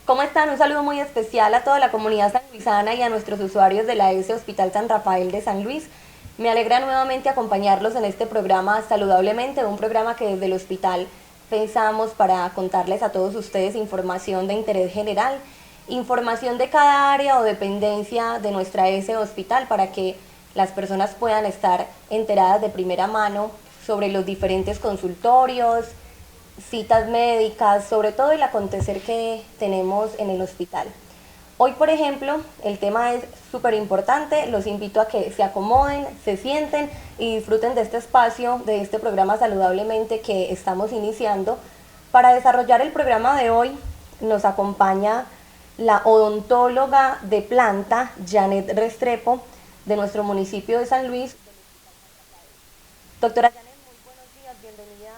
¿Cómo están? Un saludo muy especial a toda la comunidad sanluisana y a nuestros usuarios de la ESE Hospital San Rafael de San Luis. Me alegra nuevamente acompañarlos en este programa Saludablemente, un programa que desde el hospital pensamos para contarles a todos ustedes información de interés general, información de cada área o dependencia de nuestra ESE Hospital para que las personas puedan estar enteradas de primera mano sobre los diferentes consultorios, citas médicas, sobre todo el acontecer que tenemos en el hospital. Hoy, por ejemplo, el tema es súper importante, los invito a que se acomoden, se sienten y disfruten de este espacio, de este programa Saludablemente que estamos iniciando. Para desarrollar el programa de hoy nos acompaña la odontóloga de planta, Janet Restrepo, de nuestro municipio de San Luis. Doctora Janet, muy buenos días, bienvenida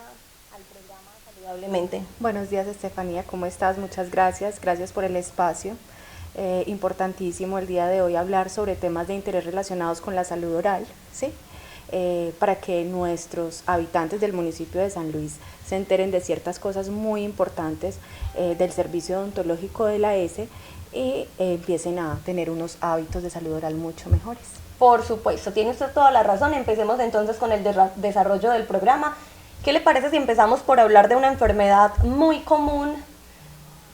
al programa Saludablemente. Buenos días, Estefanía, ¿cómo estás? Muchas gracias, gracias por el espacio. Importantísimo el día de hoy hablar sobre temas de interés relacionados con la salud oral, ¿sí? Para que nuestros habitantes del municipio de San Luis se enteren de ciertas cosas muy importantes del servicio odontológico de la ESE y empiecen a tener unos hábitos de salud oral mucho mejores. Por supuesto, tiene usted toda la razón. Empecemos entonces con el desarrollo del programa. ¿Qué le parece si empezamos por hablar de una enfermedad muy común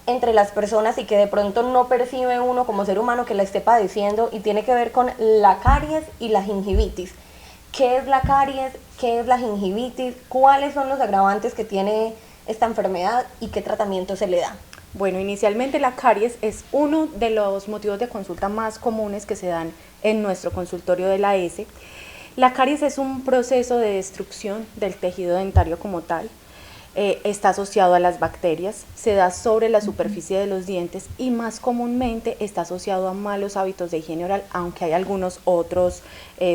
entre las personas y que de pronto no percibe uno como ser humano que la esté padeciendo, y tiene que ver con la caries y la gingivitis? ¿Qué es la caries? ¿Qué es la gingivitis? ¿Cuáles son los agravantes que tiene esta enfermedad y qué tratamiento se le da? Bueno, inicialmente la caries es uno de los motivos de consulta más comunes que se dan en nuestro consultorio de la ESE. La caries es un proceso de destrucción del tejido dentario como tal. Está asociado a las bacterias, se da sobre la superficie de los dientes y más comúnmente está asociado a malos hábitos de higiene oral, aunque hay algunos otros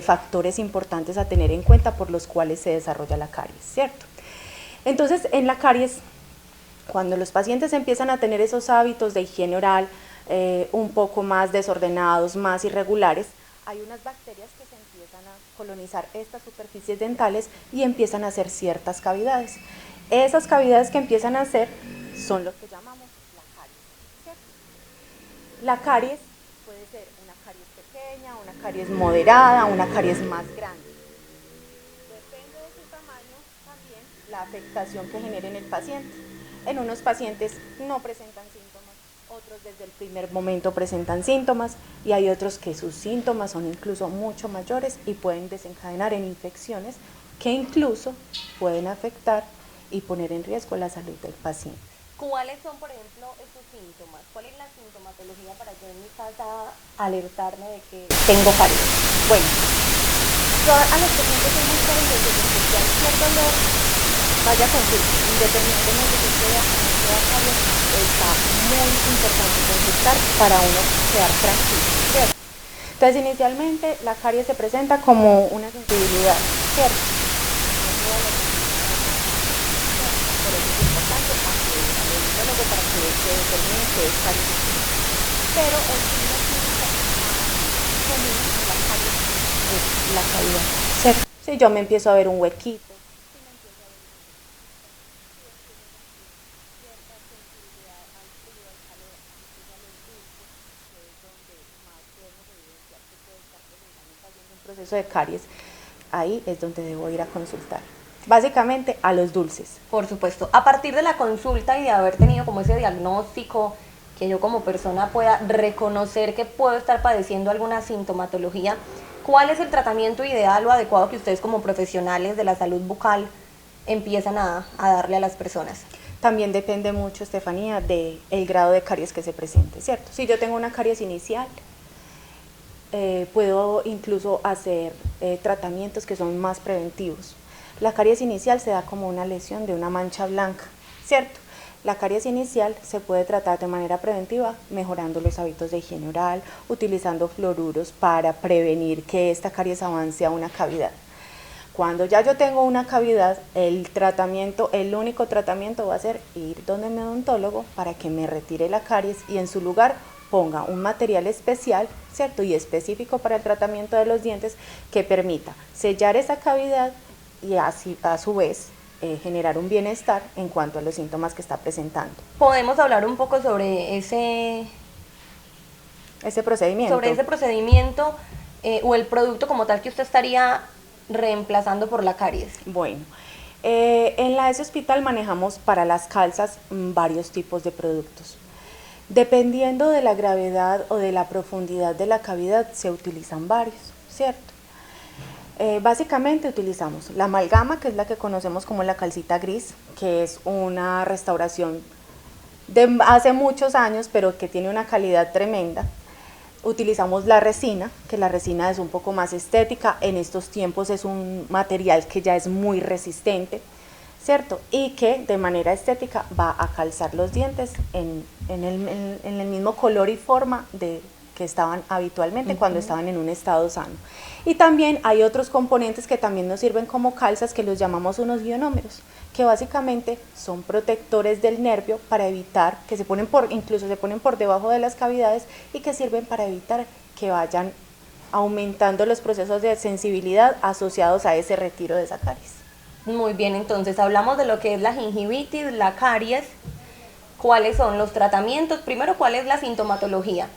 factores importantes a tener en cuenta por los cuales se desarrolla la caries, ¿cierto? Entonces, en la caries, cuando los pacientes empiezan a tener esos hábitos de higiene oral un poco más desordenados, más irregulares, hay unas bacterias que se empiezan a colonizar estas superficies dentales y empiezan a hacer ciertas cavidades. Esas cavidades que empiezan a hacer son lo que llamamos la caries, ¿cierto? La caries puede ser una caries pequeña, una caries moderada, una caries más grande. Depende de su tamaño también la afectación que genere en el paciente. En unos pacientes no presentan síntomas, otros desde el primer momento presentan síntomas y hay otros que sus síntomas son incluso mucho mayores y pueden desencadenar en infecciones que incluso pueden afectar y poner en riesgo la salud del paciente. ¿Cuáles son, por ejemplo, esos síntomas? ¿Cuál es la sintomatología para yo en mi casa alertarme de que tengo caries? Bueno, yo a los pacientes soy muy cariñosos, desde que cualquier dolor vaya a consulta, independientemente de que sea o no sea caries, está muy importante consultar para uno quedar tranquilo, ¿cierto? Entonces, inicialmente la caries se presenta como una sensibilidad, ¿cierto? Por eso es importante acudir al odontólogo para que se determine que es caries. Pero el signo clínico más común de la caries es la cavidad, ¿cierto? Si yo me empiezo a ver un huequito, proceso de caries, ahí es donde debo ir a consultar. Básicamente a los dulces. Por supuesto, a partir de la consulta y de haber tenido como ese diagnóstico, que yo como persona pueda reconocer que puedo estar padeciendo alguna sintomatología, ¿cuál es el tratamiento ideal o adecuado que ustedes como profesionales de la salud bucal empiezan a darle a las personas? También depende mucho, Estefanía, del grado de caries que se presente, ¿cierto? Si yo tengo una caries inicial, puedo incluso hacer tratamientos que son más preventivos. La caries inicial se da como una lesión de una mancha blanca, ¿cierto? La caries inicial se puede tratar de manera preventiva mejorando los hábitos de higiene oral, utilizando fluoruros para prevenir que esta caries avance a una cavidad. Cuando ya yo tengo una cavidad, el único tratamiento va a ser ir donde mi odontólogo para que me retire la caries y en su lugar ponga un material especial, ¿cierto? Y específico para el tratamiento de los dientes que permita sellar esa cavidad y así a su vez generar un bienestar en cuanto a los síntomas que está presentando. ¿Podemos hablar un poco sobre ese procedimiento o el producto como tal que usted estaría reemplazando por la caries? Bueno, en la ESE Hospital manejamos para las calzas varios tipos de productos. Dependiendo de la gravedad o de la profundidad de la cavidad, se utilizan varios, ¿cierto? Básicamente utilizamos la amalgama, que es la que conocemos como la calcita gris, que es una restauración de hace muchos años, pero que tiene una calidad tremenda. Utilizamos la resina, que la resina es un poco más estética, en estos tiempos es un material que ya es muy resistente, ¿cierto? Y que de manera estética va a calzar los dientes en el mismo color y forma que estaban habitualmente cuando estaban en un estado sano. Y también hay otros componentes que también nos sirven como calzas, que los llamamos unos ionómeros, que básicamente son protectores del nervio para evitar que incluso se ponen por debajo de las cavidades y que sirven para evitar que vayan aumentando los procesos de sensibilidad asociados a ese retiro de esa caries. Muy bien, entonces hablamos de lo que es la gingivitis, la caries. ¿Cuáles son los tratamientos? Primero, ¿cuál es la sintomatología?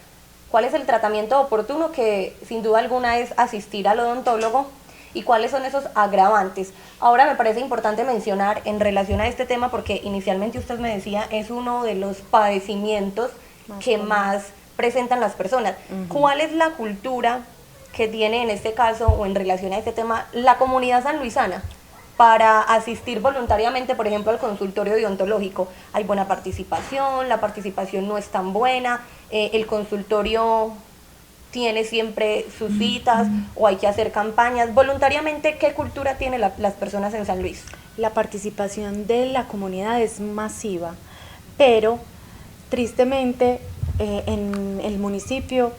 ¿Cuál es el tratamiento oportuno? Que sin duda alguna es asistir al odontólogo. ¿Y cuáles son esos agravantes? Ahora me parece importante mencionar en relación a este tema, porque inicialmente usted me decía es uno de los padecimientos que más presentan las personas. ¿Cuál es la cultura que tiene en este caso o en relación a este tema la comunidad sanluisana para asistir voluntariamente, por ejemplo, al consultorio odontológico? ¿Hay buena participación? ¿La participación no es tan buena? ¿El consultorio tiene siempre sus citas o hay que hacer campañas? Voluntariamente, ¿qué cultura tienen las personas en San Luis? La participación de la comunidad es masiva, pero tristemente en el municipio,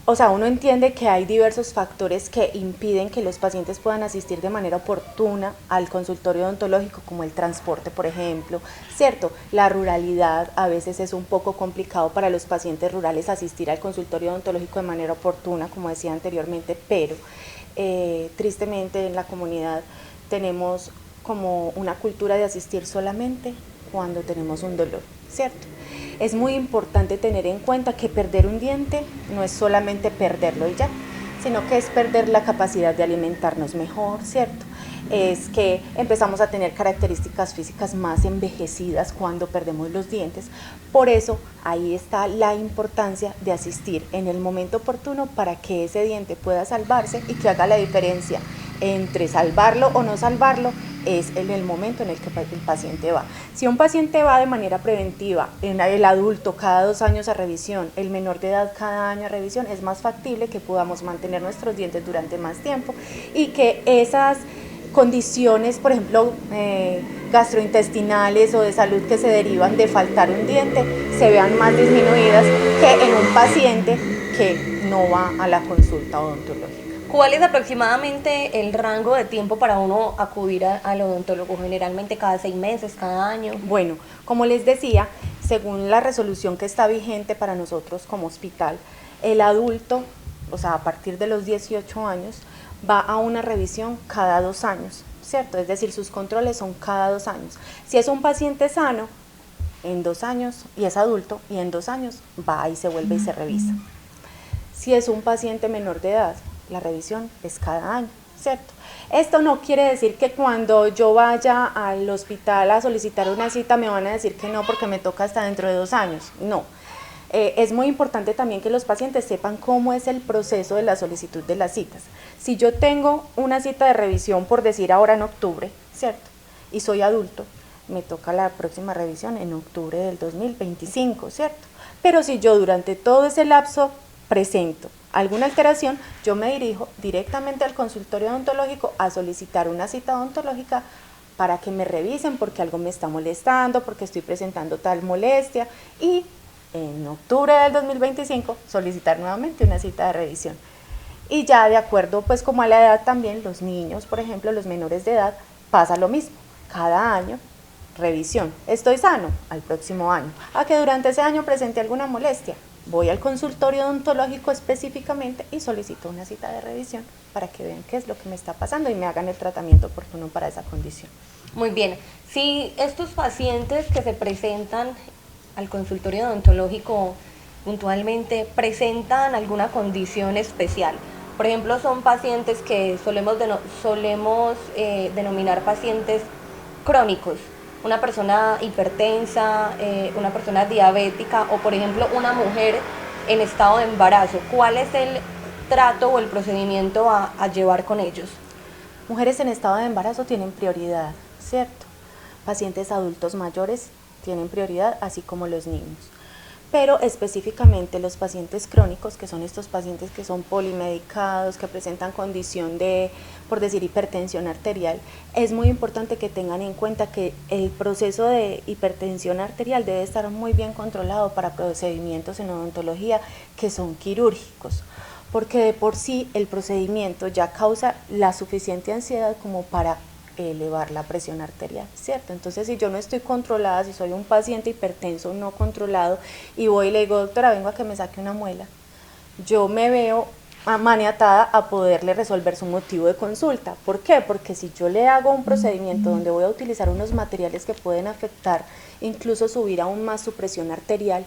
o sea, uno entiende que hay diversos factores que impiden que los pacientes puedan asistir de manera oportuna al consultorio odontológico, como el transporte, por ejemplo, ¿cierto? La ruralidad, a veces es un poco complicado para los pacientes rurales asistir al consultorio odontológico de manera oportuna, como decía anteriormente, pero tristemente en la comunidad tenemos como una cultura de asistir solamente cuando tenemos un dolor, ¿cierto? Es muy importante tener en cuenta que perder un diente no es solamente perderlo y ya, sino que es perder la capacidad de alimentarnos mejor, ¿cierto? Es que empezamos a tener características físicas más envejecidas cuando perdemos los dientes. Por eso ahí está la importancia de asistir en el momento oportuno para que ese diente pueda salvarse y que haga la diferencia entre salvarlo o no salvarlo. Es en el momento en el que el paciente va. Si un paciente va de manera preventiva, el adulto cada 2 años a revisión, el menor de edad cada año a revisión, es más factible que podamos mantener nuestros dientes durante más tiempo y que esas condiciones, por ejemplo, gastrointestinales o de salud que se derivan de faltar un diente, se vean más disminuidas que en un paciente que no va a la consulta odontológica. ¿Cuál es aproximadamente el rango de tiempo para uno acudir al odontólogo? Generalmente cada 6 meses, cada año. Bueno, como les decía, según la resolución que está vigente para nosotros como hospital, el adulto, o sea, a partir de los 18 años, va a una revisión cada 2 años, ¿cierto? Es decir, sus controles son cada 2 años. Si es un paciente sano, en 2 años, y es adulto, y en 2 años va y se vuelve y se revisa. Si es un paciente menor de edad, la revisión es cada año, ¿cierto? Esto no quiere decir que cuando yo vaya al hospital a solicitar una cita me van a decir que no porque me toca hasta dentro de 2 años, no. Es muy importante también que los pacientes sepan cómo es el proceso de la solicitud de las citas. Si yo tengo una cita de revisión, por decir ahora en octubre, ¿cierto? Y soy adulto, me toca la próxima revisión en octubre del 2025, ¿cierto? Pero si yo durante todo ese lapso presento alguna alteración, yo me dirijo directamente al consultorio odontológico a solicitar una cita odontológica para que me revisen porque algo me está molestando, porque estoy presentando tal molestia y en octubre del 2025 solicitar nuevamente una cita de revisión. Y ya de acuerdo pues como a la edad también, los niños, por ejemplo, los menores de edad, pasa lo mismo, cada año revisión. ¿Estoy sano? Al próximo año. ¿A que durante ese año presenté alguna molestia? voy al consultorio odontológico específicamente y solicito una cita de revisión para que vean qué es lo que me está pasando y me hagan el tratamiento oportuno para esa condición. Muy bien. Si estos pacientes que se presentan al consultorio odontológico puntualmente presentan alguna condición especial, por ejemplo, son pacientes que solemos denominar pacientes crónicos, una persona hipertensa, una persona diabética o, por ejemplo, una mujer en estado de embarazo, ¿cuál es el trato o el procedimiento a llevar con ellos? Mujeres en estado de embarazo tienen prioridad, ¿cierto? Pacientes adultos mayores tienen prioridad, así como los niños. Pero específicamente los pacientes crónicos, que son estos pacientes que son polimedicados, que presentan condición de, por decir, hipertensión arterial, es muy importante que tengan en cuenta que el proceso de hipertensión arterial debe estar muy bien controlado para procedimientos en odontología que son quirúrgicos, porque de por sí el procedimiento ya causa la suficiente ansiedad como para elevar la presión arterial, ¿cierto? Entonces, si yo no estoy controlada, si soy un paciente hipertenso no controlado y voy y le digo, doctora, vengo a que me saque una muela, yo me veo maniatada a poderle resolver su motivo de consulta. ¿Por qué? Porque si yo le hago un procedimiento donde voy a utilizar unos materiales que pueden afectar, incluso subir aún más su presión arterial,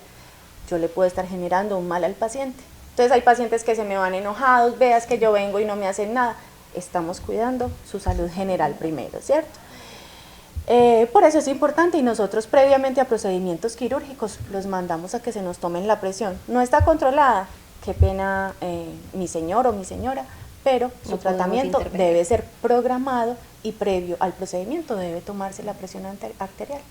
yo le puedo estar generando un mal al paciente. Entonces hay pacientes que se me van enojados, veas que yo vengo y no me hacen nada. Estamos cuidando su salud general primero, ¿cierto? Por eso es importante y nosotros previamente a procedimientos quirúrgicos los mandamos a que se nos tomen la presión. No está controlada, qué pena mi señor o mi señora, pero su tratamiento debe ser programado y previo al procedimiento debe tomarse la presión arterial.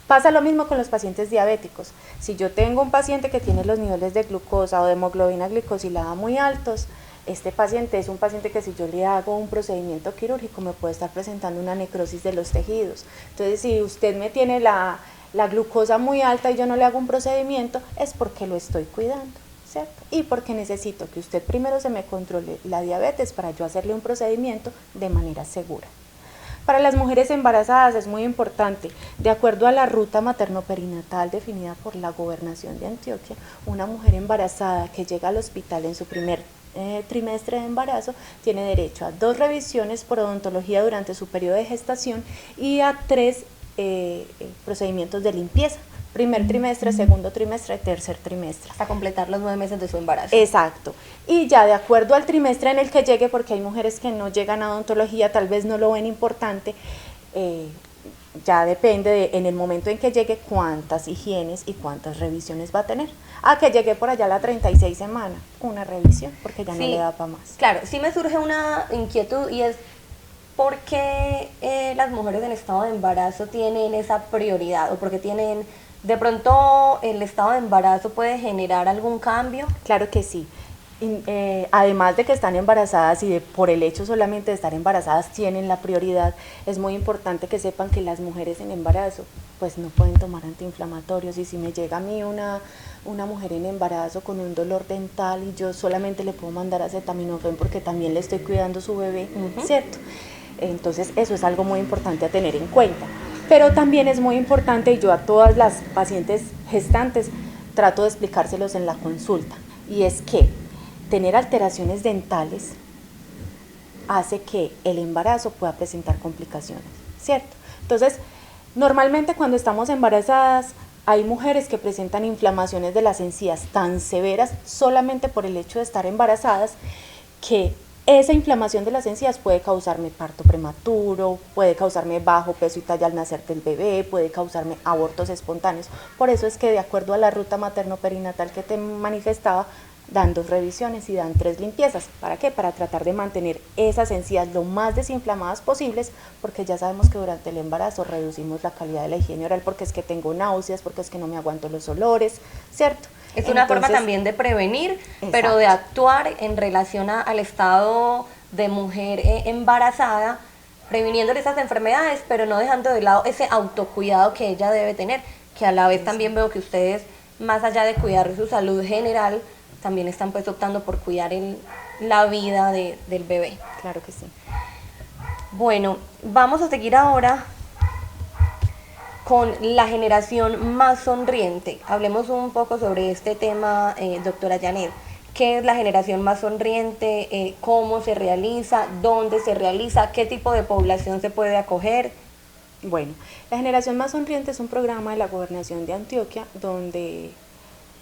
Pasa lo mismo con los pacientes diabéticos. Si yo tengo un paciente que tiene los niveles de glucosa o de hemoglobina glicosilada muy altos, este paciente es un paciente que si yo le hago un procedimiento quirúrgico me puede estar presentando una necrosis de los tejidos. Entonces, si usted me tiene la glucosa muy alta y yo no le hago un procedimiento, es porque lo estoy cuidando, ¿cierto? Y porque necesito que usted primero se me controle la diabetes para yo hacerle un procedimiento de manera segura. Para las mujeres embarazadas es muy importante, de acuerdo a la ruta materno-perinatal definida por la Gobernación de Antioquia, una mujer embarazada que llega al hospital en su primer trimestre de embarazo tiene derecho a 2 revisiones por odontología durante su periodo de gestación y a 3 procedimientos de limpieza, primer trimestre, segundo trimestre, tercer trimestre. Hasta completar los 9 meses de su embarazo. Exacto. Y ya de acuerdo al trimestre en el que llegue, porque hay mujeres que no llegan a odontología, tal vez no lo ven importante, ya depende de, en el momento en que llegue, cuántas higienes y cuántas revisiones va a tener. A que llegue por allá a la 36 semanas, una revisión, porque ya no le da para más. Claro, sí me surge una inquietud y es ¿por qué las mujeres en estado de embarazo tienen esa prioridad? ¿O porque tienen, de pronto el estado de embarazo puede generar algún cambio? Claro que sí. Además de que están embarazadas y por el hecho solamente de estar embarazadas tienen la prioridad, es muy importante que sepan que las mujeres en embarazo pues no pueden tomar antiinflamatorios, y si me llega a mí una mujer en embarazo con un dolor dental y yo solamente le puedo mandar acetaminofén porque también le estoy cuidando su bebé, ¿cierto? Entonces eso es algo muy importante a tener en cuenta. Pero también es muy importante, y yo a todas las pacientes gestantes trato de explicárselos en la consulta, y es que tener alteraciones dentales hace que el embarazo pueda presentar complicaciones, ¿cierto? Entonces, normalmente cuando estamos embarazadas hay mujeres que presentan inflamaciones de las encías tan severas solamente por el hecho de estar embarazadas, que esa inflamación de las encías puede causarme parto prematuro, puede causarme bajo peso y talla al nacer del bebé, puede causarme abortos espontáneos. Por eso es que de acuerdo a la ruta materno-perinatal que te manifestaba, dan 2 revisiones y dan 3 limpiezas. ¿Para qué? Para tratar de mantener esas encías lo más desinflamadas posibles, porque ya sabemos que durante el embarazo reducimos la calidad de la higiene oral, porque es que tengo náuseas, porque es que no me aguanto los olores, ¿cierto? Es una forma también de prevenir, exacto, pero de actuar en relación al estado de mujer embarazada, previniéndole esas enfermedades, pero no dejando de lado ese autocuidado que ella debe tener, que a la vez también veo que ustedes, más allá de cuidar su salud general, también están pues optando por cuidar la vida del bebé. Claro que sí. Bueno, vamos a seguir ahora con la generación más sonriente. Hablemos un poco sobre este tema, doctora Janet. ¿Qué es la generación más sonriente? ¿Cómo se realiza? ¿Dónde se realiza? ¿Qué tipo de población se puede acoger? Bueno, la Generación Más Sonriente es un programa de la Gobernación de Antioquia donde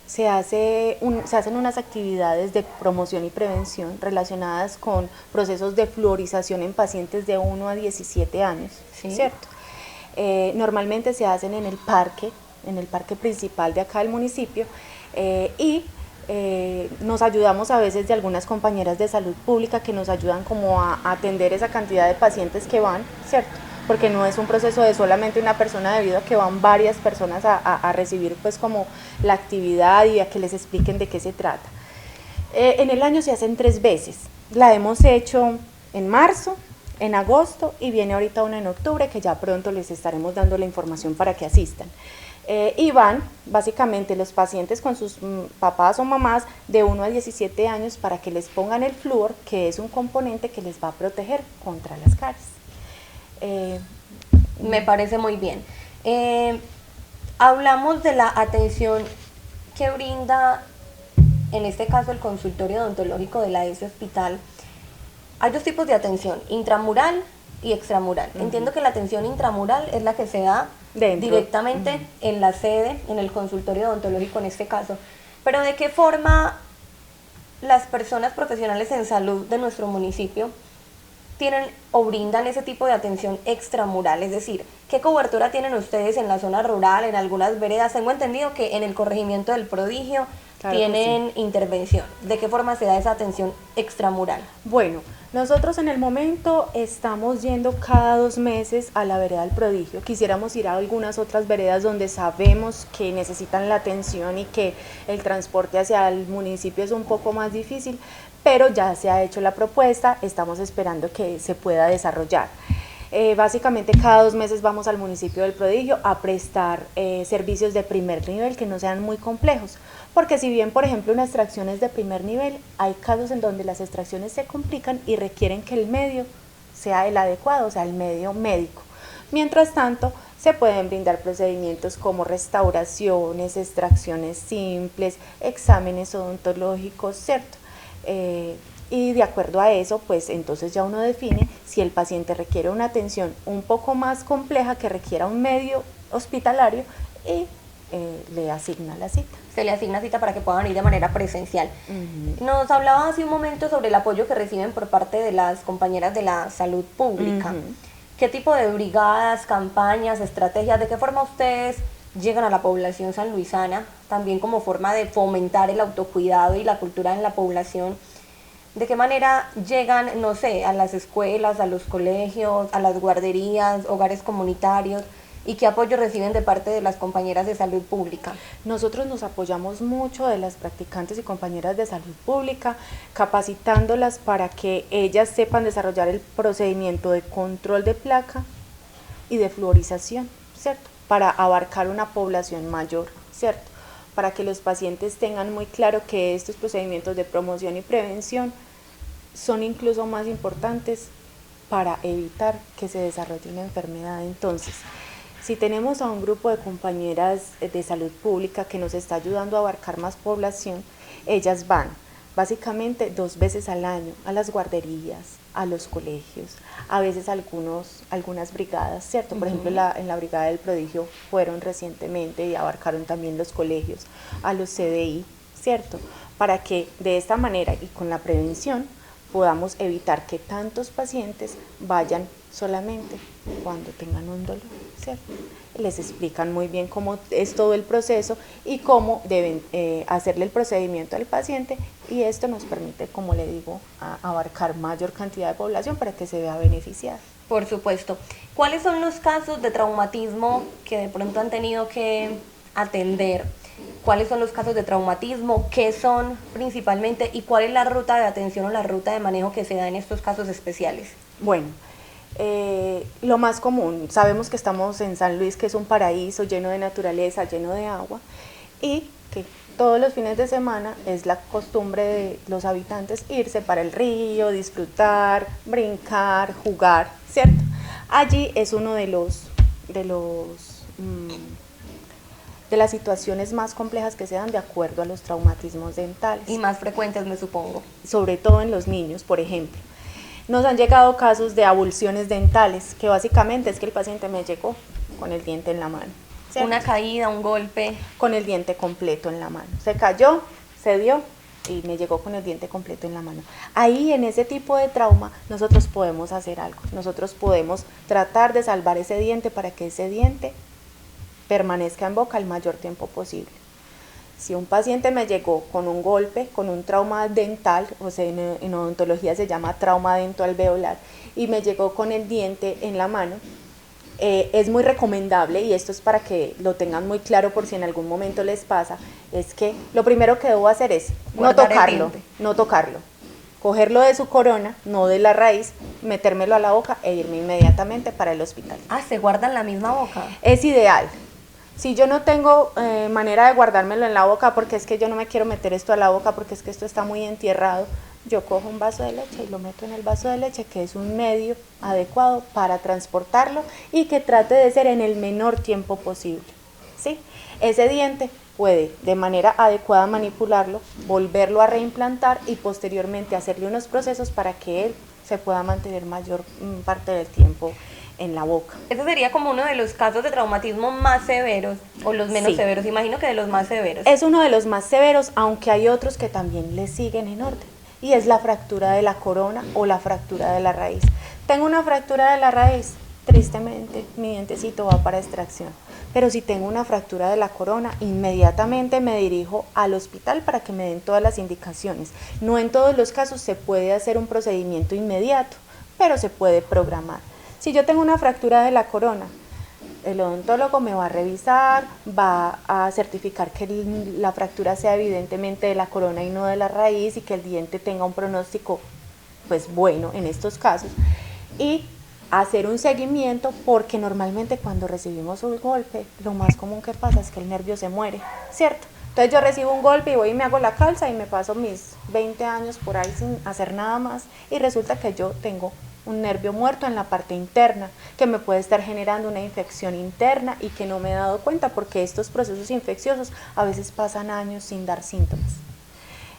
se hacen unas actividades de promoción y prevención relacionadas con procesos de fluorización en pacientes de 1 a 17 años, ¿sí? ¿Cierto? Normalmente se hacen en el parque principal de acá del municipio, y nos ayudamos a veces de algunas compañeras de salud pública que nos ayudan como a atender esa cantidad de pacientes que van, ¿cierto? Porque no es un proceso de solamente una persona, debido a que van varias personas a recibir pues como la actividad y a que les expliquen de qué se trata. En el año se hacen 3 veces, la hemos hecho en marzo, en agosto y viene ahorita una en octubre, que ya pronto les estaremos dando la información para que asistan. Y van básicamente los pacientes con sus papás o mamás de 1 a 17 años para que les pongan el flúor, que es un componente que les va a proteger contra las caries. Me parece muy bien. Hablamos de la atención que brinda, en este caso, el consultorio odontológico de la ESE Hospital. Hay 2 tipos de atención, intramural y extramural. Entiendo que la atención intramural es la que se da directamente en la sede, en el consultorio odontológico en este caso. Pero ¿de qué forma las personas profesionales en salud de nuestro municipio tienen o brindan ese tipo de atención extramural? Es decir, ¿qué cobertura tienen ustedes en la zona rural, en algunas veredas? Tengo entendido que en el corregimiento del Prodigio tienen intervención. ¿De qué forma se da esa atención extramural? Bueno, nosotros en el momento estamos yendo cada 2 meses a la vereda del Prodigio. Quisiéramos ir a algunas otras veredas donde sabemos que necesitan la atención y que el transporte hacia el municipio es un poco más difícil, pero ya se ha hecho la propuesta, estamos esperando que se pueda desarrollar. Básicamente cada 2 meses vamos al municipio del Prodigio a prestar servicios de primer nivel que no sean muy complejos, porque si bien por ejemplo una extracción es de primer nivel, hay casos en donde las extracciones se complican y requieren que el medio sea el adecuado, o sea el medio médico. Mientras tanto, se pueden brindar procedimientos como restauraciones, extracciones simples, exámenes odontológicos, ¿cierto? Y de acuerdo a eso, pues entonces ya uno define si el paciente requiere una atención un poco más compleja, que requiera un medio hospitalario, y le asigna la cita. Se le asigna cita para que puedan ir de manera presencial. Nos hablaba hace un momento sobre el apoyo que reciben por parte de las compañeras de la salud pública. ¿Qué tipo de brigadas, campañas, estrategias, de qué forma ustedes llegan a la población sanluisana, también como forma de fomentar el autocuidado y la cultura en la población? ¿De qué manera llegan, no sé, a las escuelas, a los colegios, a las guarderías, hogares comunitarios? ¿Y qué apoyo reciben de parte de las compañeras de salud pública? Nosotros nos apoyamos mucho de las practicantes y compañeras de salud pública, capacitándolas para que ellas sepan desarrollar el procedimiento de control de placa y de fluorización, ¿cierto? Para abarcar una población mayor, ¿cierto? Para que los pacientes tengan muy claro que estos procedimientos de promoción y prevención son incluso más importantes para evitar que se desarrolle una enfermedad. Entonces, si tenemos a un grupo de compañeras de salud pública que nos está ayudando a abarcar más población, ellas van básicamente 2 veces al año a las guarderías, a los colegios, a veces algunas brigadas, ¿cierto? Por ejemplo, en la Brigada del Prodigio fueron recientemente y abarcaron también los colegios, a los CDI, ¿cierto? Para que de esta manera y con la prevención podamos evitar que tantos pacientes vayan solamente cuando tengan un dolor, ¿cierto? Les explican muy bien cómo es todo el proceso y cómo deben hacerle el procedimiento al paciente, y esto nos permite, como le digo, abarcar mayor cantidad de población para que se vea beneficiada. Por supuesto. ¿Cuáles son los casos de traumatismo que de pronto han tenido que atender? ¿Cuáles son los casos de traumatismo? ¿Qué son principalmente? ¿Y cuál es la ruta de atención o la ruta de manejo que se da en estos casos especiales? Bueno, lo más común, sabemos que estamos en San Luis, que es un paraíso lleno de naturaleza, lleno de agua, y que todos los fines de semana es la costumbre de los habitantes irse para el río, disfrutar, brincar, jugar, ¿cierto? Allí es uno de los de las situaciones más complejas que se dan de acuerdo a los traumatismos dentales. Y más frecuentes, me supongo. Sobre todo en los niños, por ejemplo. Nos han llegado casos de avulsiones dentales, que básicamente es que el paciente me llegó con el diente en la mano. ¿Cierto? Una caída, un golpe. Con el diente completo en la mano. Se cayó, se dio y me llegó con el diente completo en la mano. Ahí, en ese tipo de trauma, nosotros podemos hacer algo. Nosotros podemos tratar de salvar ese diente para que ese diente permanezca en boca el mayor tiempo posible. Si un paciente me llegó con un golpe, con un trauma dental, o sea, en odontología se llama trauma dentoalveolar, y me llegó con el diente en la mano, es muy recomendable, y esto es para que lo tengan muy claro por si en algún momento les pasa, es que lo primero que debo hacer es no tocarlo, cogerlo de su corona, no de la raíz, metérmelo a la boca e irme inmediatamente para el hospital. Ah, ¿se guarda en la misma boca? Es ideal. Si yo no tengo manera de guardármelo en la boca, porque es que yo no me quiero meter esto a la boca, porque es que esto está muy entierrado, yo cojo un vaso de leche y lo meto en el vaso de leche, que es un medio adecuado para transportarlo y que trate de ser en el menor tiempo posible, ¿sí? Ese diente puede de manera adecuada manipularlo, volverlo a reimplantar y posteriormente hacerle unos procesos para que él se pueda mantener mayor parte del tiempo en la boca. Ese sería como uno de los casos de traumatismo más severos, o los menos severos, imagino que de los más severos. Es uno de los más severos, aunque hay otros que también le siguen en orden, y es la fractura de la corona o la fractura de la raíz. Tengo una fractura de la raíz, tristemente mi dientecito va para extracción, pero si tengo una fractura de la corona, inmediatamente me dirijo al hospital para que me den todas las indicaciones. No en todos los casos se puede hacer un procedimiento inmediato, pero se puede programar. Si yo tengo una fractura de la corona, el odontólogo me va a revisar, va a certificar que la fractura sea evidentemente de la corona y no de la raíz y que el diente tenga un pronóstico pues bueno en estos casos, y hacer un seguimiento, porque normalmente cuando recibimos un golpe lo más común que pasa es que el nervio se muere, ¿cierto? Entonces yo recibo un golpe y voy y me hago la calza y me paso mis 20 años por ahí sin hacer nada más y resulta que yo tengo un nervio muerto en la parte interna, que me puede estar generando una infección interna y que no me he dado cuenta, porque estos procesos infecciosos a veces pasan años sin dar síntomas.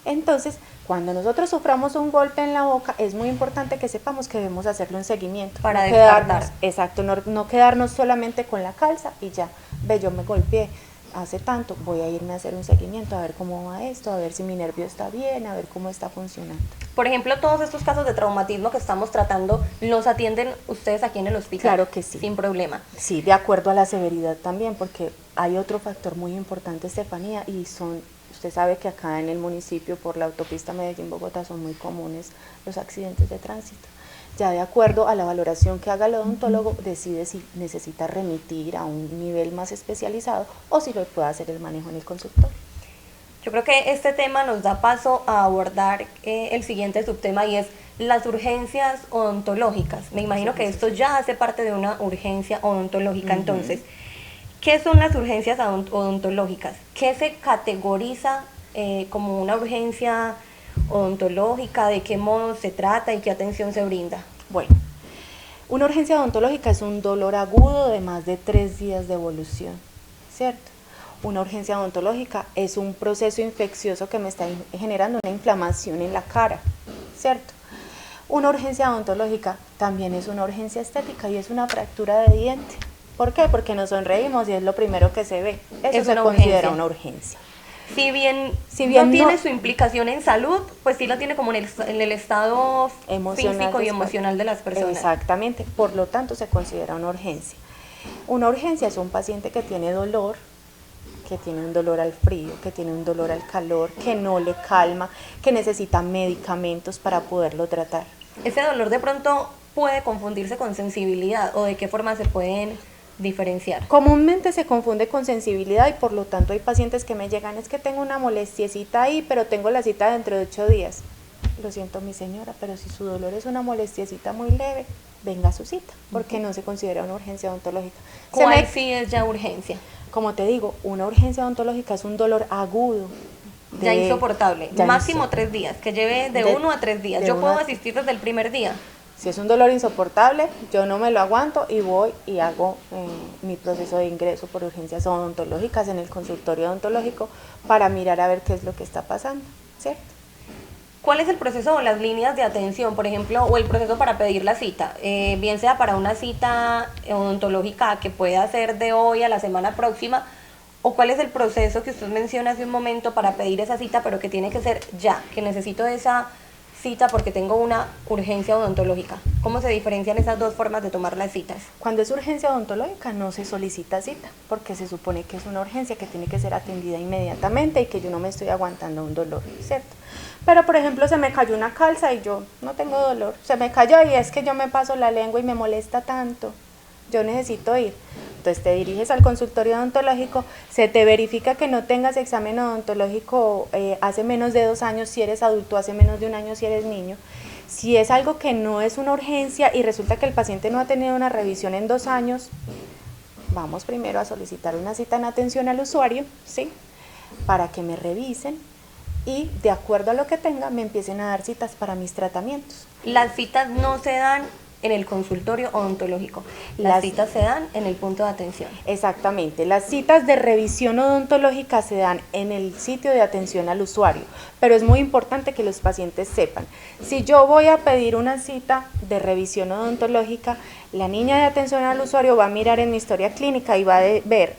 Entonces, cuando nosotros suframos un golpe en la boca, es muy importante que sepamos que debemos hacerle un seguimiento. Para descartar. Exacto, no quedarnos solamente con la calza y ya, ve, yo me golpeé hace tanto, voy a irme a hacer un seguimiento, a ver cómo va esto, a ver si mi nervio está bien, a ver cómo está funcionando. Por ejemplo, todos estos casos de traumatismo que estamos tratando, ¿los atienden ustedes aquí en el hospital? Claro que sí. Sin problema. Sí, de acuerdo a la severidad también, porque hay otro factor muy importante, Estefanía, y usted sabe que acá en el municipio, por la autopista Medellín-Bogotá, son muy comunes los accidentes de tránsito. Ya de acuerdo a la valoración que haga el odontólogo, decide si necesita remitir a un nivel más especializado o si lo puede hacer el manejo en el consultorio. Yo creo que este tema nos da paso a abordar el siguiente subtema, y es las urgencias odontológicas. Me imagino que esto ya hace parte de una urgencia odontológica. Entonces, ¿qué son las urgencias odontológicas? ¿Qué se categoriza como una urgencia odontológica? ¿De qué modo se trata y qué atención se brinda? Bueno, una urgencia odontológica es un dolor agudo de más de 3 días de evolución, ¿cierto? Una urgencia odontológica es un proceso infeccioso que me está generando una inflamación en la cara, ¿cierto? Una urgencia odontológica también es una urgencia estética y es una fractura de diente. ¿Por qué? Porque nos sonreímos y es lo primero que se ve. Eso se considera una urgencia. Si bien no tiene su implicación en salud, pues sí la tiene como en el estado físico y emocional de las personas. Exactamente, por lo tanto se considera una urgencia. Una urgencia es un paciente que tiene dolor, que tiene un dolor al frío, que tiene un dolor al calor, que no le calma, que necesita medicamentos para poderlo tratar. ¿Ese dolor de pronto puede confundirse con sensibilidad, o de qué forma se pueden diferenciar? Comúnmente se confunde con sensibilidad y por lo tanto hay pacientes que me llegan, es que tengo una molestiecita ahí, pero tengo la cita dentro de 8 días. Lo siento, mi señora, pero si su dolor es una molestiecita muy leve, venga a su cita, porque no se considera una urgencia odontológica. ¿Cuál sí es ya urgencia? Como te digo, una urgencia odontológica es un dolor agudo. Ya insoportable, máximo 3 días, que lleve de 1 a 3 días. ¿Yo puedo asistir desde el primer día? Si es un dolor insoportable, yo no me lo aguanto y voy y hago mi proceso de ingreso por urgencias odontológicas en el consultorio odontológico para mirar a ver qué es lo que está pasando, ¿cierto? ¿Cuál es el proceso o las líneas de atención, por ejemplo, o el proceso para pedir la cita? Bien sea para una cita odontológica que pueda ser de hoy a la semana próxima, o cuál es el proceso que usted menciona hace un momento para pedir esa cita, pero que tiene que ser ya, que necesito esa cita porque tengo una urgencia odontológica. ¿Cómo se diferencian esas dos formas de tomar las citas? Cuando es urgencia odontológica no se solicita cita, porque se supone que es una urgencia que tiene que ser atendida inmediatamente y que yo no me estoy aguantando un dolor, ¿cierto? Pero por ejemplo se me cayó una calza y yo no tengo dolor, se me cayó y es que yo me paso la lengua y me molesta tanto, yo necesito ir. Entonces te diriges al consultorio odontológico, se te verifica que no tengas examen odontológico hace menos de 2 años si eres adulto, hace menos de 1 año si eres niño. Si es algo que no es una urgencia y resulta que el paciente no ha tenido una revisión en 2 años, vamos primero a solicitar una cita en atención al usuario, ¿sí? Para que me revisen y de acuerdo a lo que tenga me empiecen a dar citas para mis tratamientos. Las citas no se dan en el consultorio odontológico, las citas se dan en el punto de atención. Exactamente, las citas de revisión odontológica se dan en el sitio de atención al usuario, pero es muy importante que los pacientes sepan, si yo voy a pedir una cita de revisión odontológica, la niña de atención al usuario va a mirar en mi historia clínica y va a ver,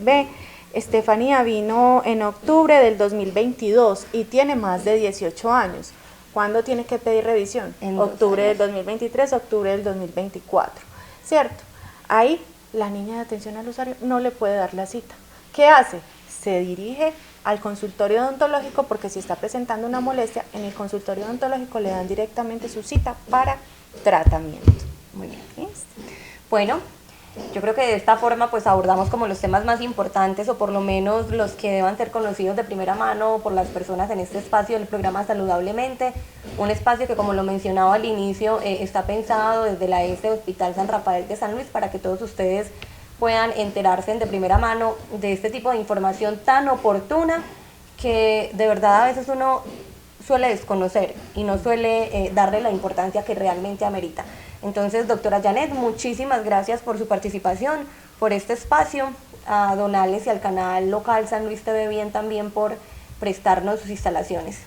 Estefanía vino en octubre del 2022 y tiene más de 18 años. ¿Cuándo tiene que pedir revisión? En octubre del 2023, octubre del 2024, ¿cierto? Ahí la niña de atención al usuario no le puede dar la cita. ¿Qué hace? Se dirige al consultorio odontológico porque si está presentando una molestia, en el consultorio odontológico le dan directamente su cita para tratamiento. Muy bien. ¿Listo? Bueno, yo creo que de esta forma pues abordamos como los temas más importantes o por lo menos los que deban ser conocidos de primera mano por las personas en este espacio del programa Saludablemente, un espacio que como lo mencionaba al inicio está pensado desde la ESE Hospital San Rafael de San Luis para que todos ustedes puedan enterarse de primera mano de este tipo de información tan oportuna que de verdad a veces uno suele desconocer y no suele darle la importancia que realmente amerita. Entonces, doctora Janet, muchísimas gracias por su participación, por este espacio, a don Alex y al canal local San Luis TV Bien también por prestarnos sus instalaciones.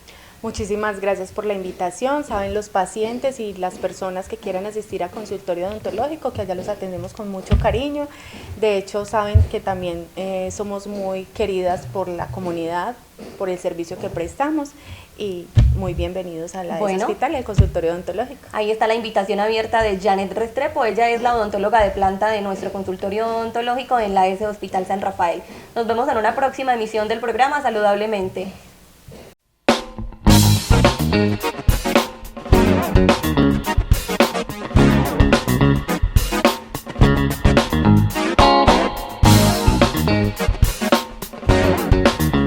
Muchísimas gracias por la invitación. Saben los pacientes y las personas que quieran asistir a consultorio odontológico que allá los atendemos con mucho cariño. De hecho, saben que también somos muy queridas por la comunidad, por el servicio que prestamos y muy bienvenidos a la hospital y al consultorio odontológico. Ahí está la invitación abierta de Janet Restrepo. Ella es la odontóloga de planta de nuestro consultorio odontológico en la ESE Hospital San Rafael. Nos vemos en una próxima emisión del programa Saludablemente.